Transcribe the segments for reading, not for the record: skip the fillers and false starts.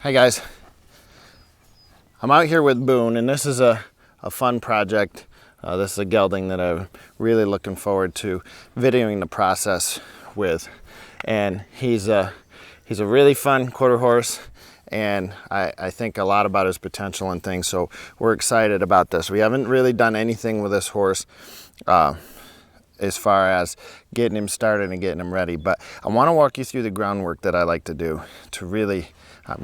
Hi guys, I'm out here with Boon, and this is a fun project. This is a gelding that I'm really looking forward to videoing the process with. And he's a really fun quarter horse, and I think a lot about his potential and things, so we're excited about this. We haven't really done anything with this horse as far as getting him started and getting him ready, but I want to walk you through the groundwork that I like to do to really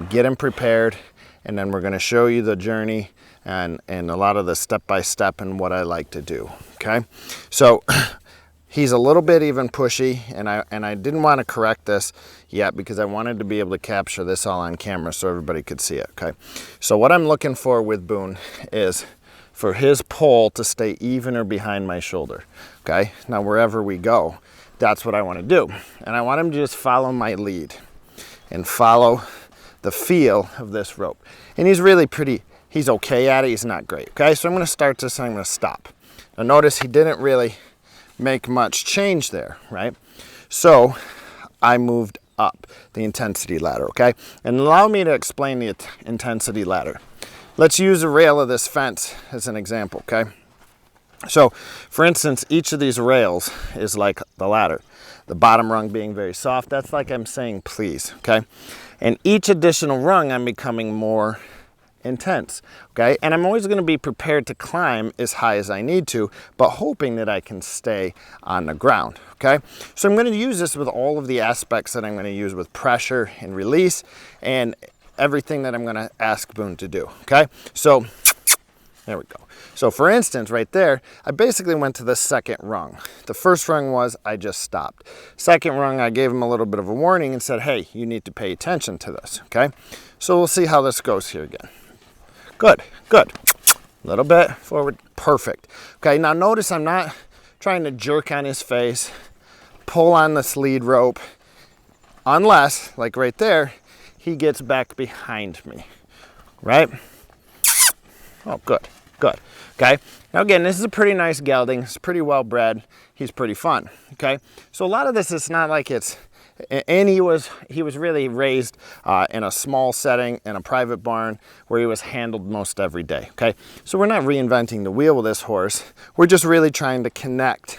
get him prepared, and then we're going to show you the journey and a lot of the step-by-step and what I like to do. Okay, so he's a little bit even pushy, and I didn't want to correct this yet because I wanted to be able to capture this all on camera so everybody could see it. Okay, so what I'm looking for with Boon is for his poll to stay even or behind my shoulder. Okay, now wherever we go, that's what I want to do, and I want him to just follow my lead and follow the feel of this rope. And he's really he's okay at it, he's not great. Okay, so I'm going to start this and I'm going to stop. Now notice he didn't really make much change there, right? So I moved up the intensity ladder, okay? And allow me to explain the intensity ladder. Let's use a rail of this fence as an example, okay? So for instance, each of these rails is like the ladder. The bottom rung being very soft, that's like I'm saying please, okay? And each additional rung I'm becoming more intense, okay? And I'm always going to be prepared to climb as high as I need to, but hoping that I can stay on the ground, okay? So I'm going to use this with all of the aspects that I'm going to use with pressure and release and everything that I'm going to ask Boon to do, okay? So there we go. So for instance, right there, I basically went to the second rung. The first rung was I just stopped. Second rung, I gave him a little bit of a warning and said, hey, you need to pay attention to this, okay? So we'll see how this goes here again. Good, good. A little bit forward, perfect. Okay, now notice I'm not trying to jerk on his face, pull on this lead rope, unless, like right there, he gets back behind me, right? Oh, good, good. Okay, now again, this is a pretty nice gelding. It's pretty well bred. He's pretty fun, okay? So a lot of this is not like it's, and he was really raised in a small setting in a private barn where he was handled most every day, okay? So we're not reinventing the wheel with this horse. We're just really trying to connect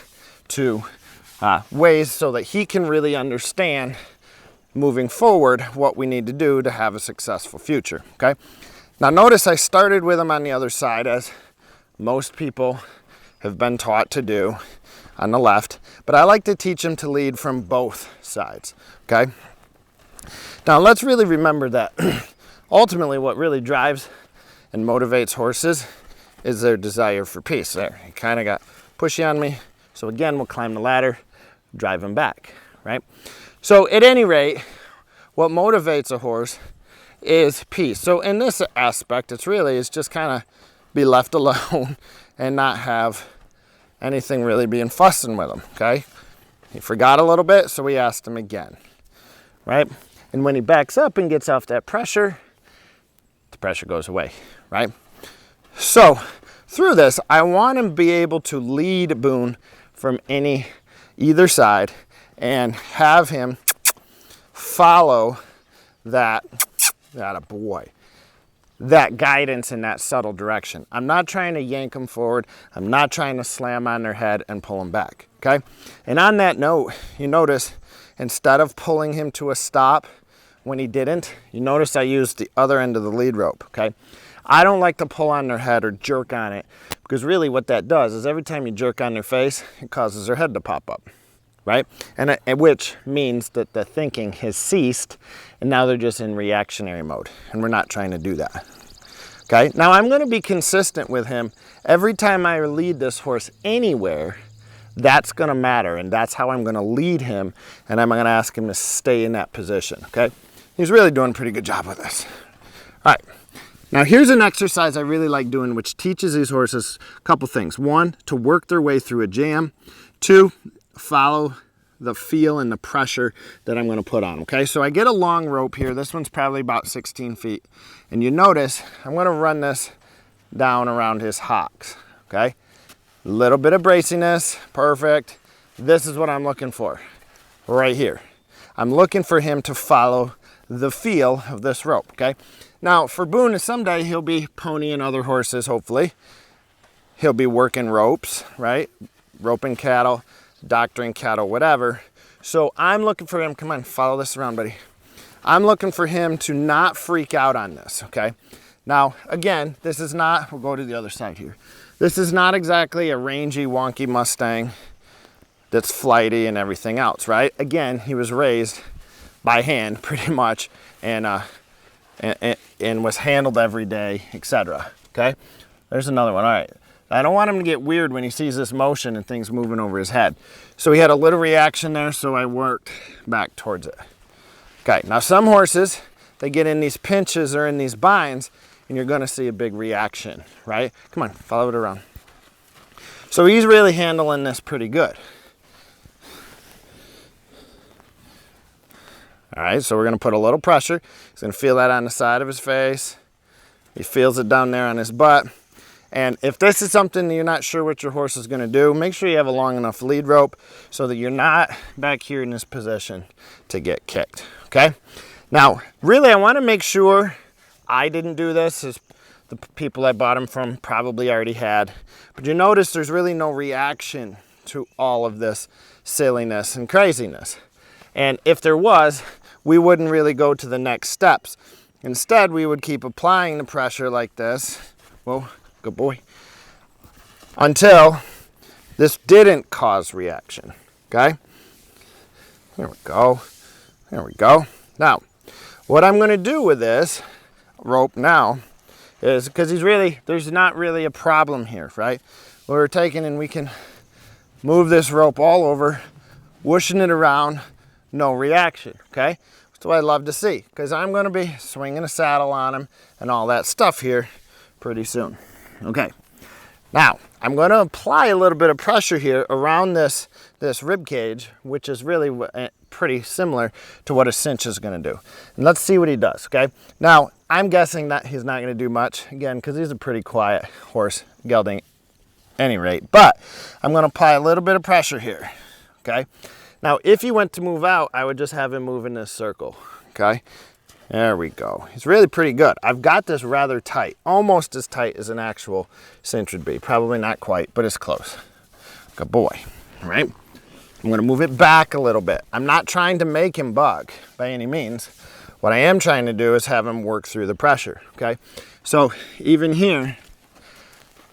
to ways so that he can really understand moving forward what we need to do to have a successful future, okay? Now notice I started with him on the other side, as most people have been taught to do, on the left, but I like to teach him to lead from both sides, okay? Now let's really remember that ultimately what really drives and motivates horses is their desire for peace. There, he kind of got pushy on me, so again, we'll climb the ladder, drive him back, right? So at any rate, what motivates a horse is peace. So in this aspect, it's just kind of be left alone and not have anything really being fussing with him, okay? He forgot a little bit, so we asked him again, right? And when he backs up and gets off that pressure, the pressure goes away, right? So through this, I want him to be able to lead Boon from either side and have him follow that guidance in that subtle direction. I'm not trying to yank them forward. I'm not trying to slam on their head and pull them back, okay? And on that note, you notice instead of pulling him to a stop when he didn't, you notice I used the other end of the lead rope, okay? I don't like to pull on their head or jerk on it, because really what that does is every time you jerk on their face, it causes their head to pop up, right? And which means that the thinking has ceased, and now they're just in reactionary mode, and we're not trying to do that. Okay, now I'm going to be consistent with him. Every time I lead this horse anywhere, that's going to matter, and that's how I'm going to lead him, and I'm going to ask him to stay in that position, okay? He's really doing a pretty good job with this. All right, now here's an exercise I really like doing, which teaches these horses a couple things. One, to work their way through a jam. Two, follow the feel and the pressure that I'm going to put on, okay? So I get a long rope here. This one's probably about 16 feet. And you notice I'm going to run this down around his hocks, okay? A little bit of braciness, perfect. This is what I'm looking for right here. I'm looking for him to follow the feel of this rope, okay? Now, for Boon, someday he'll be ponying other horses, hopefully. He'll be working ropes, right? Roping cattle, doctoring cattle, whatever. So I'm looking for him, come on, follow this around, buddy. I'm looking for him to not freak out on this, okay? Now, again, this is not, we'll go to the other side here. This is not exactly a rangy, wonky Mustang that's flighty and everything else, right? Again, he was raised by hand pretty much and was handled every day, etc. Okay, there's another one. All right, I don't want him to get weird when he sees this motion and things moving over his head. So he had a little reaction there, so I worked back towards it. Okay, now some horses, they get in these pinches or in these binds and you're gonna see a big reaction, right? Come on, follow it around. So he's really handling this pretty good. All right, so we're gonna put a little pressure. He's gonna feel that on the side of his face. He feels it down there on his butt. And if this is something that you're not sure what your horse is gonna do, make sure you have a long enough lead rope so that you're not back here in this position to get kicked, okay? Now, really, I wanna make sure I didn't do this, as the people I bought them from probably already had. But you notice there's really no reaction to all of this silliness and craziness. And if there was, we wouldn't really go to the next steps. Instead, we would keep applying the pressure like this. Whoa, good boy. Until this didn't cause reaction, okay? There we go, there we go. Now, what I'm gonna do with this rope now is, because there's not really a problem here, right? We're taking and we can move this rope all over, whooshing it around, no reaction, okay? That's what I love to see, because I'm going to be swinging a saddle on him and all that stuff here pretty soon. Okay, now I'm going to apply a little bit of pressure here around this rib cage, which is really pretty similar to what a cinch is going to do. And let's see what he does, okay? Now, I'm guessing that he's not going to do much, again, because he's a pretty quiet horse, gelding any rate. But I'm going to apply a little bit of pressure here, okay? Now, if he went to move out, I would just have him move in this circle, okay? There we go. He's really pretty good. I've got this rather tight, almost as tight as an actual cinch would be. Probably not quite, but it's close. Good boy, all right? I'm gonna move it back a little bit. I'm not trying to make him bug by any means. What I am trying to do is have him work through the pressure, okay? So even here,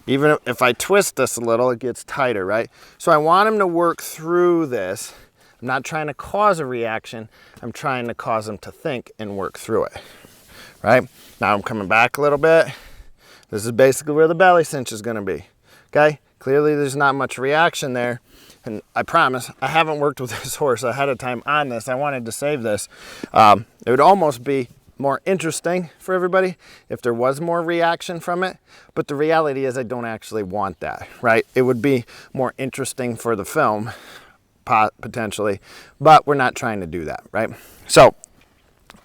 even if I twist this a little, it gets tighter, right? So I want him to work through this. I'm not trying to cause a reaction. I'm trying to cause him to think and work through it, right? Now I'm coming back a little bit. This is basically where the belly cinch is gonna be, okay? Clearly there's not much reaction there. And I promise, I haven't worked with this horse ahead of time on this. I wanted to save this. It would almost be more interesting for everybody if there was more reaction from it. But the reality is I don't actually want that, right? It would be more interesting for the film, potentially, but we're not trying to do that, right? So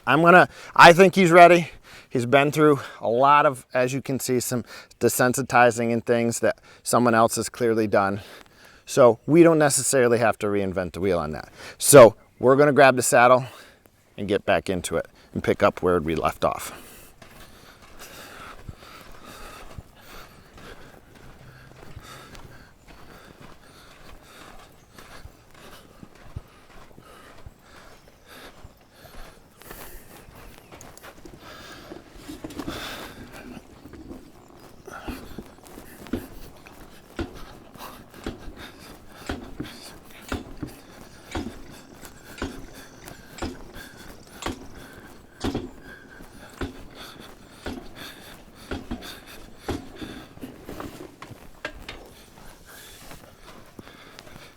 I think he's ready. He's been through a lot of, as you can see, some desensitizing and things that someone else has clearly done. So we don't necessarily have to reinvent the wheel on that. So we're gonna grab the saddle and get back into it and pick up where we left off.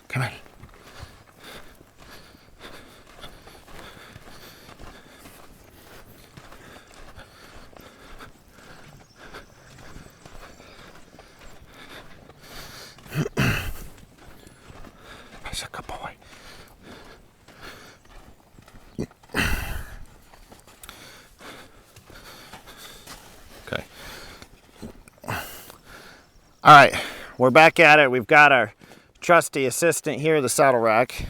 Come on. That's a good boy. Okay. All right, we're back at it. We've got our trusty assistant here, the saddle rack,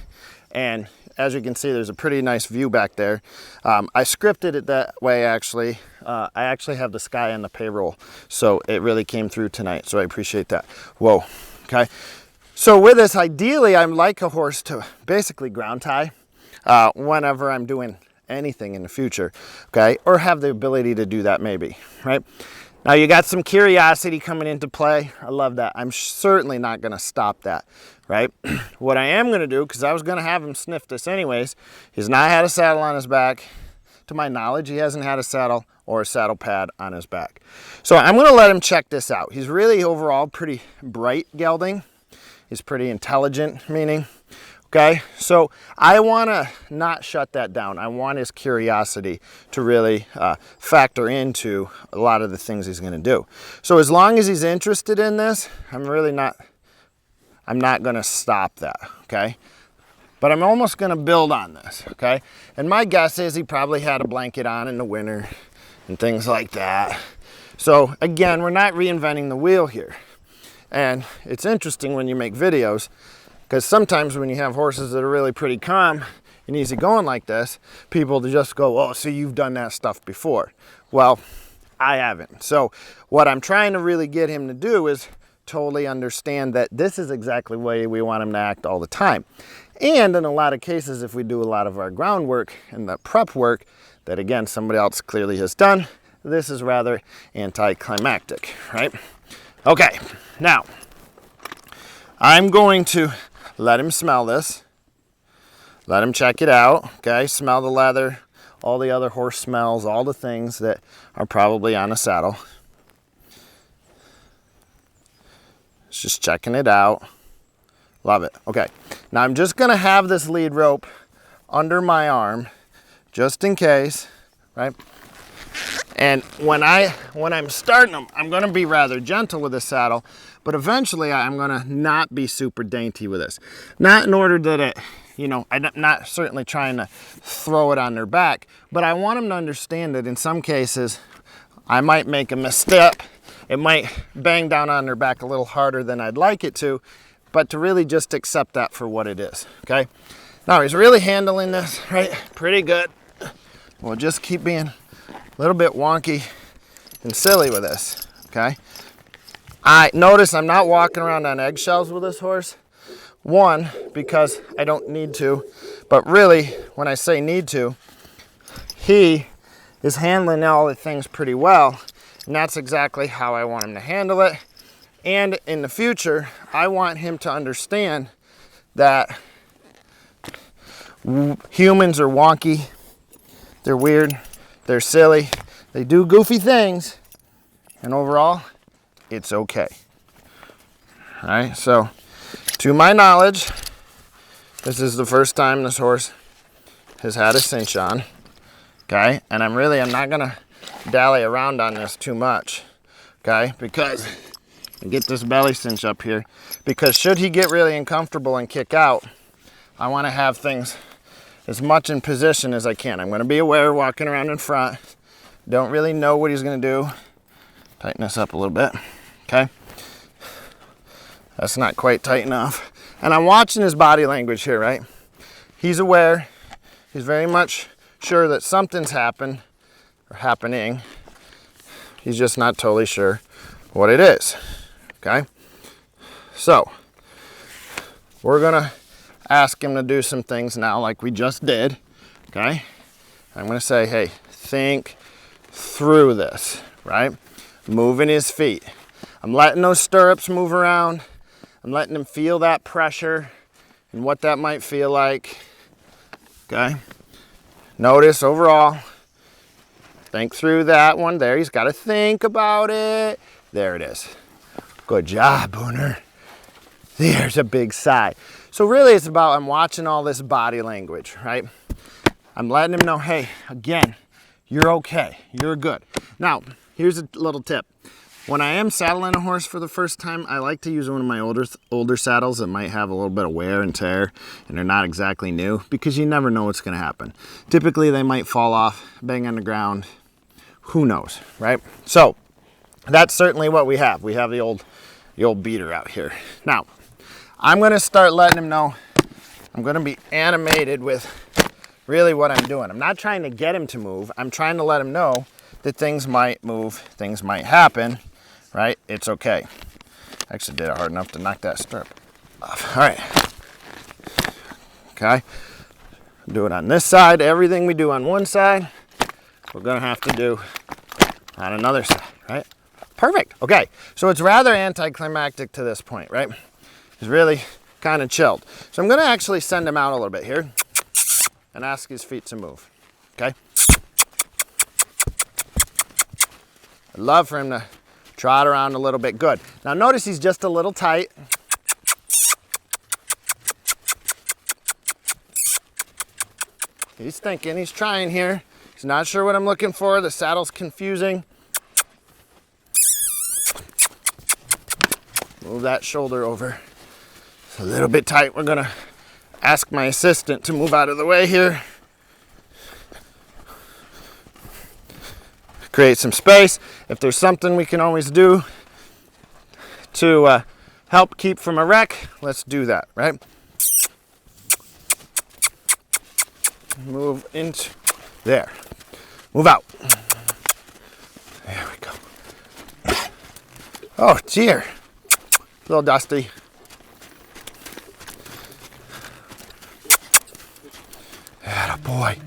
and as you can see, there's a pretty nice view back there. I scripted it that way, actually. I actually have the sky on the payroll, so it really came through tonight, so I appreciate that. Whoa, okay. So with this, ideally, I'd like a horse to basically ground tie whenever I'm doing anything in the future, okay? Or have the ability to do that maybe, right? Now you got some curiosity coming into play. I love that. I'm certainly not gonna stop that, right? What I am gonna do, because I was gonna have him sniff this anyways, he's not had a saddle on his back. To my knowledge, he hasn't had a saddle or a saddle pad on his back. So I'm gonna let him check this out. He's really overall pretty bright gelding. He's pretty intelligent, meaning, okay? So I wanna not shut that down. I want his curiosity to really factor into a lot of the things he's gonna do. So as long as he's interested in this, I'm not gonna stop that, okay? But I'm almost gonna build on this, okay? And my guess is he probably had a blanket on in the winter and things like that. So again, we're not reinventing the wheel here. And it's interesting when you make videos, because sometimes when you have horses that are really pretty calm and easy going like this, people just go, oh, so you've done that stuff before. Well, I haven't. So what I'm trying to really get him to do is totally understand that this is exactly the way we want him to act all the time. And in a lot of cases, if we do a lot of our groundwork and the prep work that, again, somebody else clearly has done, this is rather anticlimactic, right? Okay, now I'm going to let him smell this. Let him check it out, okay? Smell the leather, all the other horse smells, all the things that are probably on a saddle. It's just checking it out. Love it. Okay, now I'm just gonna have this lead rope under my arm, just in case, right? And when I'm starting them, I'm gonna be rather gentle with the saddle, but eventually I'm gonna not be super dainty with this. Not in order that it, you know, I'm not certainly trying to throw it on their back, but I want them to understand that in some cases, I might make a misstep. It might bang down on their back a little harder than I'd like it to, but to really just accept that for what it is, okay? Now he's really handling this, right? Pretty good. We'll just keep being a little bit wonky and silly with this, okay? I notice I'm not walking around on eggshells with this horse. One, because I don't need to, but really, when I say need to, he is handling all the things pretty well, and that's exactly how I want him to handle it. And in the future, I want him to understand that humans are wonky, they're weird, they're silly, they do goofy things, and overall, it's okay. All right, so to my knowledge, this is the first time this horse has had a cinch on, okay? And I'm not gonna dally around on this too much, okay? Because, get this belly cinch up here, because should he get really uncomfortable and kick out, I wanna have things as much in position as I can. I'm gonna be aware walking around in front. Don't really know what he's gonna do. Tighten this up a little bit, okay? That's not quite tight enough. And I'm watching his body language here, right? He's aware. He's very much sure that something's happened or happening. He's just not totally sure what it is, okay? So, we're gonna ask him to do some things now like we just did, okay? I'm gonna say, hey, think through this, right? Moving his feet. I'm letting those stirrups move around. I'm letting him feel that pressure and what that might feel like, okay? Notice overall, think through that one there. He's got to think about it. There it is. Good job, Booner. There's a big sigh. So really it's about, I'm watching all this body language, right? I'm letting him know, hey, again, you're okay, you're good. Now, here's a little tip. When I am saddling a horse for the first time, I like to use one of my older saddles that might have a little bit of wear and tear, and they're not exactly new, because you never know what's gonna happen. Typically, they might fall off, bang on the ground, who knows, right? So, that's certainly what we have. We have the old beater out here. Now, I'm gonna start letting him know I'm going to be animated with really what I'm doing. I'm not trying to get him to move. I'm trying to let him know that things might move, things might happen, right? It's okay. Actually did it hard enough to knock that stirrup off. All right. Okay. Do it on this side. Everything we do on one side, we're going to have to do on another side, right? Perfect. Okay. So it's rather anticlimactic to this point, right? He's really kind of chilled. So I'm going to actually send him out a little bit here and ask his feet to move. Okay. I'd love for him to trot around a little bit. Good. Now notice he's just a little tight. He's thinking, he's trying here. He's not sure what I'm looking for. The saddle's confusing. Move that shoulder over. It's a little bit tight. We're gonna ask my assistant to move out of the way here. Create some space. If there's something we can always do to help keep from a wreck, let's do that, right? Move into there. Move out. There we go. Oh dear. A little dusty. Attaboy.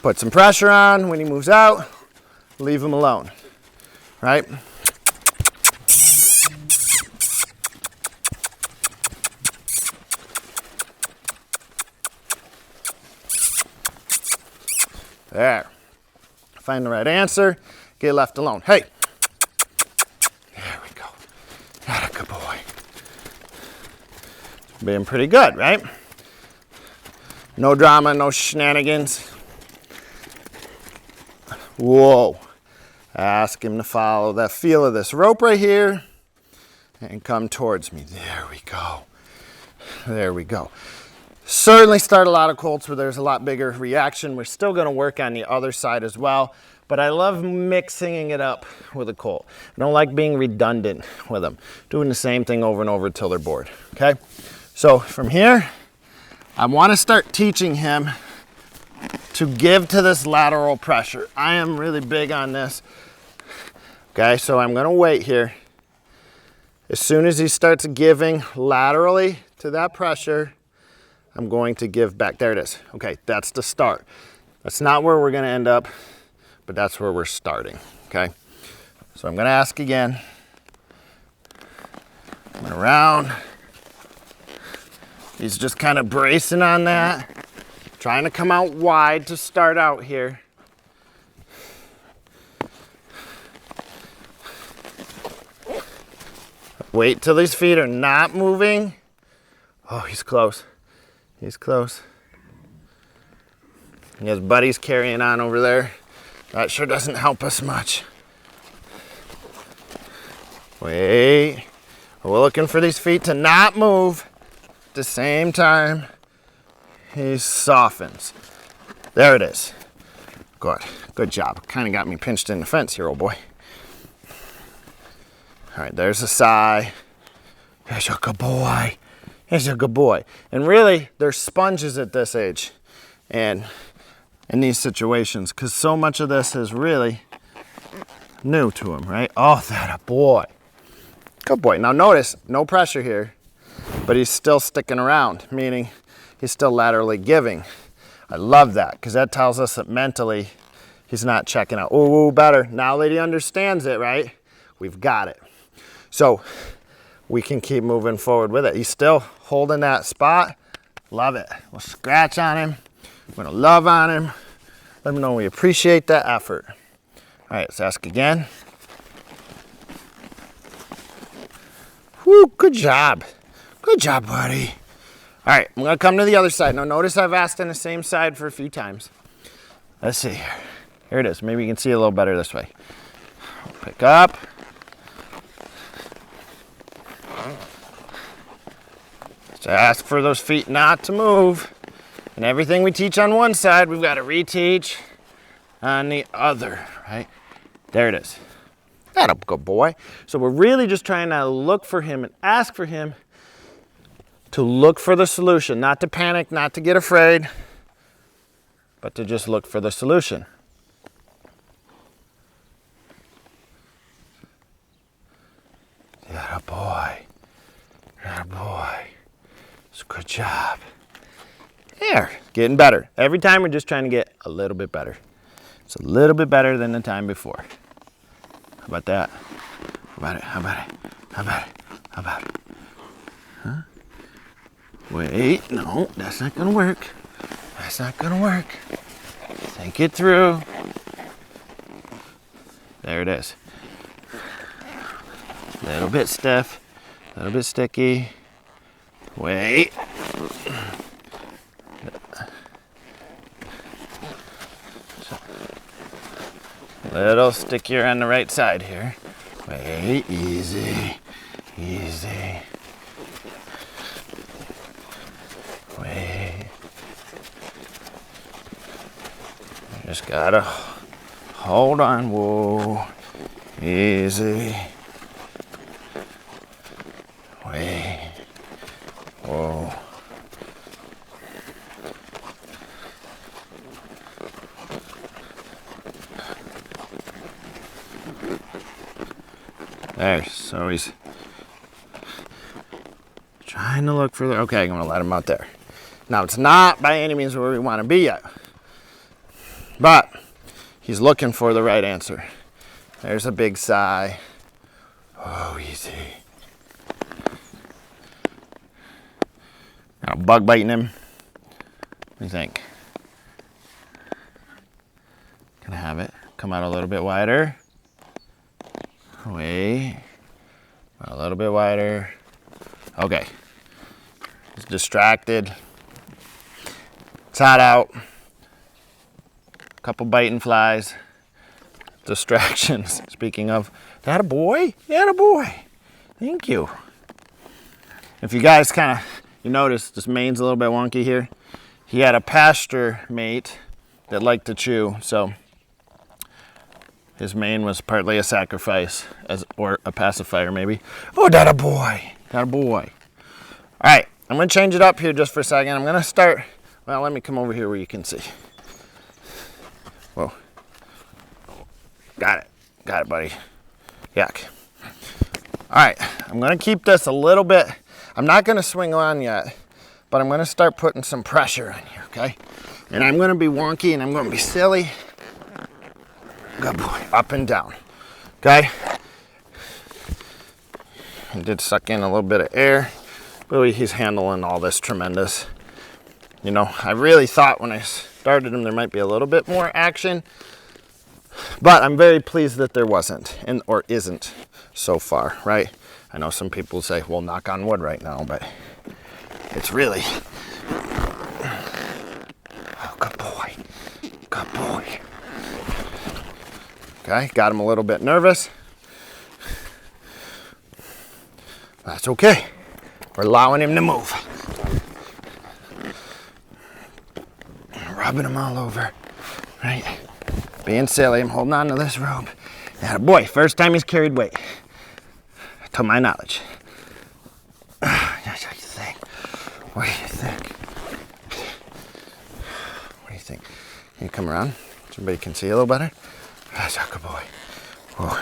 Put some pressure on when he moves out. Leave him alone. Right? There. Find the right answer. Get left alone. Hey. There we go. Atta good boy. Being pretty good, right? No drama, no shenanigans. Whoa. Ask him to follow that feel of this rope right here and come towards me. There we go. There we go. Certainly start a lot of colts where there's a lot bigger reaction. We're still going to work on the other side as well, but I love mixing it up with a colt. I don't like being redundant with them, doing the same thing over and over until they're bored. Okay, so from here, I want to start teaching him to give to this lateral pressure. I am really big on this. Okay, so I'm going to wait here. As soon as he starts giving laterally to that pressure, I'm going to give back. There it is. Okay, that's the start. That's not where we're going to end up, but that's where we're starting. Okay, so I'm going to ask again. Coming around. He's just kind of bracing on that, trying to come out wide to start out here. Wait till these feet are not moving. Oh, he's close. He's close. His buddy's carrying on over there. That sure doesn't help us much. Wait. We're looking for these feet to not move. At the same time, he softens. There it is. Good. Good job. Kind of got me pinched in the fence here, old boy. All right, there's a sigh. There's a good boy. He's a good boy. And really, they're sponges at this age and in these situations, because so much of this is really new to him, right? Oh, that a boy. Good boy. Now notice, no pressure here, but he's still sticking around, meaning he's still laterally giving. I love that, because that tells us that mentally he's not checking out. Ooh, better. Now that he understands it, right? We've got it. So we can keep moving forward with it. He's still holding that spot. Love it. We'll scratch on him. We're going to love on him. Let him know we appreciate that effort. All right, let's ask again. Woo, good job. Good job, buddy. All right, I'm going to come to the other side. Now, notice I've asked on the same side for a few times. Let's see here. Here it is. Maybe you can see a little better this way. Pick up. So ask for those feet not to move. And everything we teach on one side, we've got to reteach on the other, right? There it is. That's a good boy. So we're really just trying to look for him and ask for him to look for the solution, not to panic, not to get afraid, but to just look for the solution. Atta boy. Atta boy. It's a good job. There, getting better. Every time we're just trying to get a little bit better. It's a little bit better than the time before. How about that? How about it? How about it? How about it? How about it? Huh? Wait, no, that's not gonna work. That's not gonna work. Think it through. There it is. A little bit stiff, a little bit sticky. Wait. A little stickier on the right side here. Wait, easy, easy. Wait. You just gotta hold on, whoa, easy. Wait, whoa. There, so he's trying to look for the, okay, I'm gonna let him out there. Now it's not by any means where we wanna be yet, but he's looking for the right answer. There's a big sigh. Oh, easy. Now bug biting him. What do you think? Can I have it? Come out a little bit wider. Wait, a little bit wider. Okay, he's distracted. It's hot out. A couple biting flies. Distractions. Speaking of, that a boy? That a boy. Thank you. If you guys you notice this mane's a little bit wonky here. He had a pasture mate that liked to chew, so his mane was partly a sacrifice, or a pacifier maybe. Oh, that a boy, that a boy. All right, I'm gonna change it up here just for a second. I'm gonna start, well, let me come over here where you can see. Whoa, got it, buddy. Yuck. All right, I'm gonna keep this a little bit. I'm not gonna swing on yet, but I'm gonna start putting some pressure on here, okay? And I'm gonna be wonky and I'm gonna be silly. Good boy, up and down, okay? He did suck in a little bit of air. Really, he's handling all this tremendous. You know, I really thought when I started him there might be a little bit more action, but I'm very pleased that there wasn't, or isn't so far, right? I know some people say, well, knock on wood right now, but it's really, oh, good boy, good boy. Okay, got him a little bit nervous. That's okay. We're allowing him to move. Rubbing him all over, right? Being silly, I'm holding on to this rope. Now, boy, first time he's carried weight, to my knowledge. What do you think? What do you think? What do you think? Can you come around so everybody can see a little better? That's a good boy. Whoa.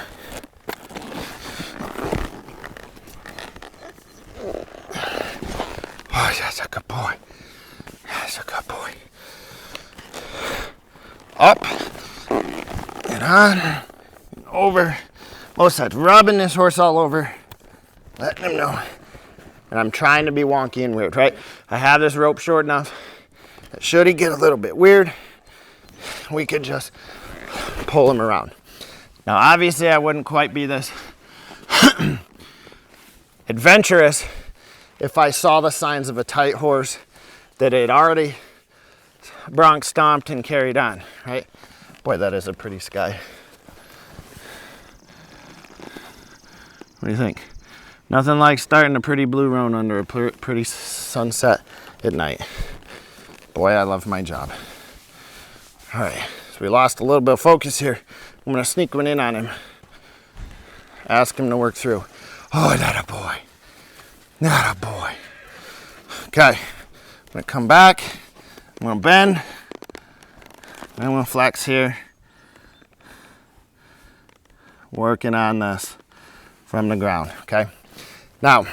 Oh, that's a good boy. That's a good boy. Up and on and over. Most of that rubbing this horse all over, letting him know. And I'm trying to be wonky and weird, right? I have this rope short enough that should he get a little bit weird, we could just pull him around. Now, obviously, I wouldn't quite be this adventurous if I saw the signs of a tight horse that had already bronc stomped and carried on, right? Boy, that is a pretty sky. What do you think? Nothing like starting a pretty blue roan under a pretty sunset at night. Boy, I love my job. All right, so we lost a little bit of focus here. I'm gonna sneak one in on him. Ask him to work through. Oh, not a boy. Not a boy. Okay, I'm gonna come back, I'm gonna bend, I'm gonna flex here. Working on this from the ground, okay? Now,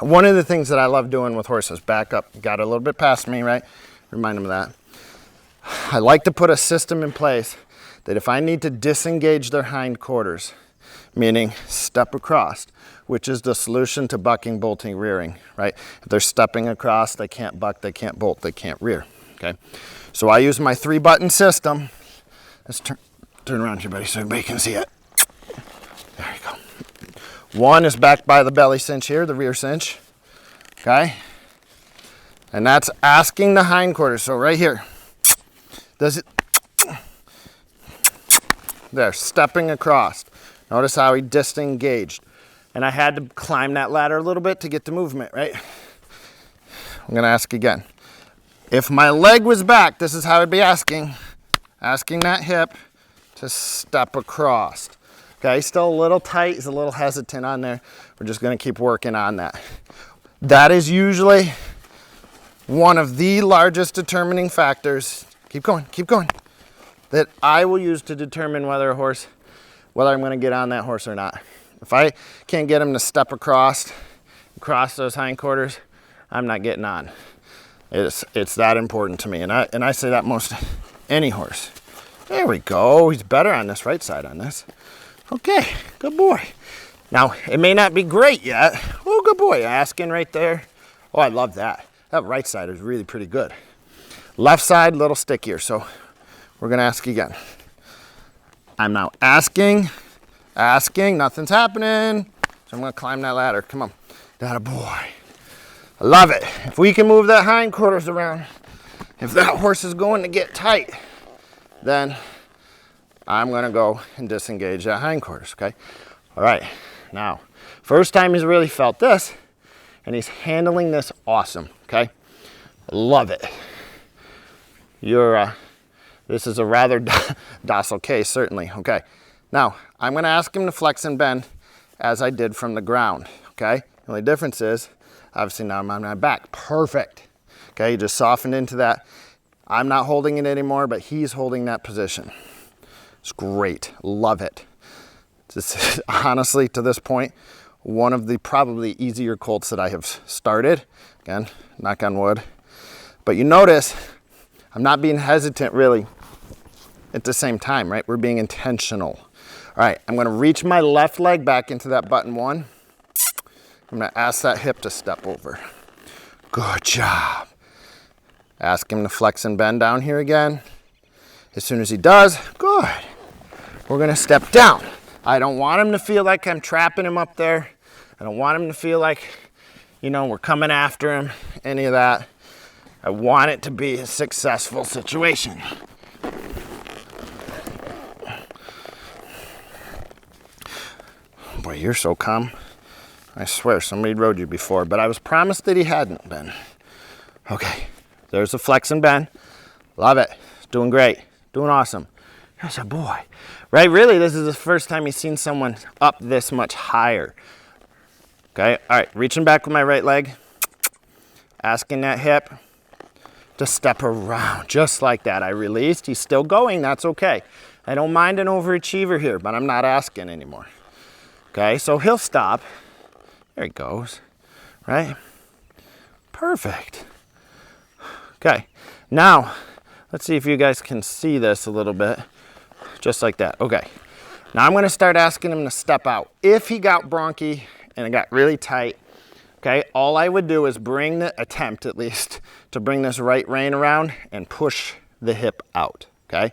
one of the things that I love doing with horses, back up, got a little bit past me, right? Remind them of that. I like to put a system in place that if I need to disengage their hindquarters, meaning step across, which is the solution to bucking, bolting, rearing, right? If they're stepping across, they can't buck, they can't bolt, they can't rear, okay? So I use my 3-button system. Let's turn around here, buddy, so everybody can see it. There you go. One is backed by the belly cinch here, the rear cinch, okay? And that's asking the hindquarters. So right here, does it, there, stepping across. Notice how he disengaged. And I had to climb that ladder a little bit to get the movement, right? I'm gonna ask again. If my leg was back, this is how I'd be asking that hip to step across. Okay, still a little tight, he's a little hesitant on there. We're just gonna keep working on that. That is usually one of the largest determining factors, keep going, that I will use to determine whether I'm gonna get on that horse or not. If I can't get him to step across those hindquarters, I'm not getting on. It's that important to me, and I say that most any horse. There we go, he's better on this right side on this. Okay, good boy. Now, it may not be great yet. Oh, good boy, asking right there. Oh, I love that. That right side is really pretty good. Left side, a little stickier, so we're gonna ask again. I'm now asking, nothing's happening. So I'm gonna climb that ladder, come on. That a boy. I love it. If we can move that hindquarters around, if that horse is going to get tight, then I'm gonna go and disengage that hindquarters, okay? All right, now, first time he's really felt this, and he's handling this awesome, okay? Love it. This is a rather docile case, certainly, okay? Now, I'm gonna ask him to flex and bend as I did from the ground, okay? The only difference is, obviously now I'm on my back, perfect. Okay, he just softened into that. I'm not holding it anymore, but he's holding that position. It's great, love it. This is, honestly, to this point, one of the probably easier colts that I have started. Again, knock on wood. But you notice, I'm not being hesitant really at the same time, right? We're being intentional. All right, I'm gonna reach my left leg back into that button 1. I'm gonna ask that hip to step over. Good job. Ask him to flex and bend down here again. As soon as he does, good. We're gonna step down. I don't want him to feel like I'm trapping him up there. I don't want him to feel like, you know, we're coming after him, any of that. I want it to be a successful situation. Boy, you're so calm. I swear somebody rode you before, but I was promised that he hadn't been. Okay, there's the flex and bend. Love it. Doing great. Doing awesome. Here's a boy. Right, really, this is the first time he's seen someone up this much higher. Okay, all right, reaching back with my right leg. Asking that hip to step around, just like that. I released, he's still going, that's okay. I don't mind an overachiever here, but I'm not asking anymore. Okay, so he'll stop. There he goes, right? Perfect. Okay, now, let's see if you guys can see this a little bit. Just like that, okay. Now I'm gonna start asking him to step out. If he got bronchi and it got really tight, okay, all I would do is attempt at least, to bring this right rein around and push the hip out, okay?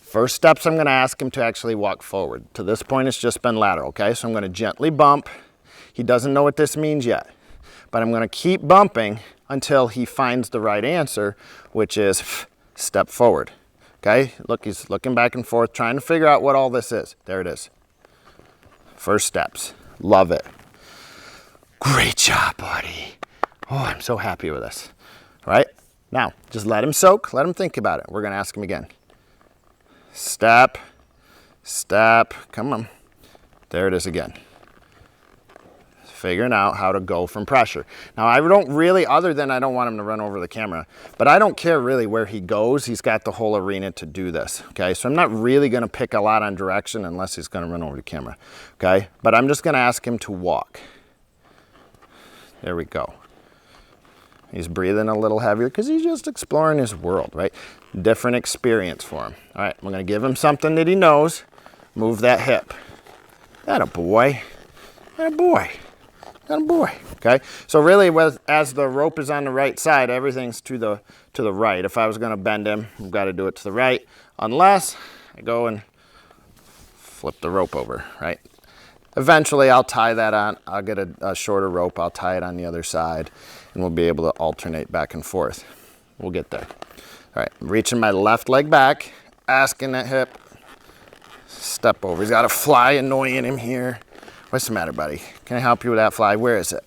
First steps, I'm gonna ask him to actually walk forward. To this point, it's just been lateral, okay? So I'm gonna gently bump. He doesn't know what this means yet, but I'm gonna keep bumping until he finds the right answer, which is step forward, okay? Look, he's looking back and forth, trying to figure out what all this is. There it is. First steps, love it. Great job, buddy. Oh, I'm so happy with this. All right, now, just let him soak, let him think about it. We're gonna ask him again. Step, step, come on. There it is again. figuring out how to go from pressure. Now I don't really, other than I don't want him to run over the camera, but I don't care really where he goes. He's got the whole arena to do this, okay? So I'm not really gonna pick a lot on direction unless he's gonna run over the camera, okay? But I'm just gonna ask him to walk. There we go. He's breathing a little heavier because he's just exploring his world, right? Different experience for him. All right, I'm gonna give him something that he knows. Move that hip. Atta boy, atta boy. Atta boy, okay? So really, as the rope is on the right side, everything's to the right. If I was gonna bend him, I've gotta do it to the right, unless I go and flip the rope over, right? Eventually, I'll tie that on. I'll get a shorter rope. I'll tie it on the other side, and we'll be able to alternate back and forth. We'll get there. All right, I'm reaching my left leg back, asking that hip, step over. He's got a fly annoying him here. What's the matter, buddy? Can I help you with that fly? Where is it?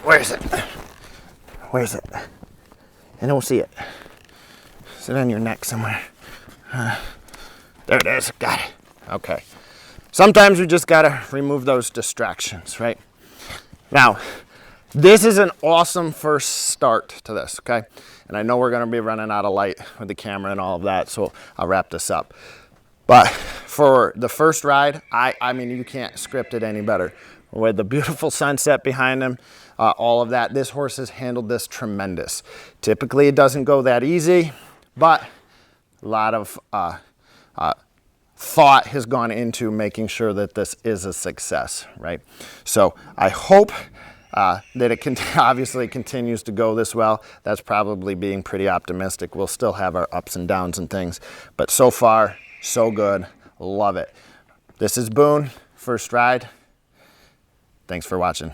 Where is it? Where is it? I don't see it. Is it on your neck somewhere? There it is. Got it. Okay. Sometimes we just gotta remove those distractions, right? Now, this is an awesome first start to this, okay? And I know we're gonna be running out of light with the camera and all of that, so I'll wrap this up. But for the first ride, I mean, you can't script it any better. With the beautiful sunset behind him, all of that, this horse has handled this tremendous. Typically, it doesn't go that easy, but a lot of thought has gone into making sure that this is a success, right? So I hope that it obviously continues to go this well. That's probably being pretty optimistic. We'll still have our ups and downs and things, but so far, so good. Love it. This is Boon, first ride. Thanks for watching.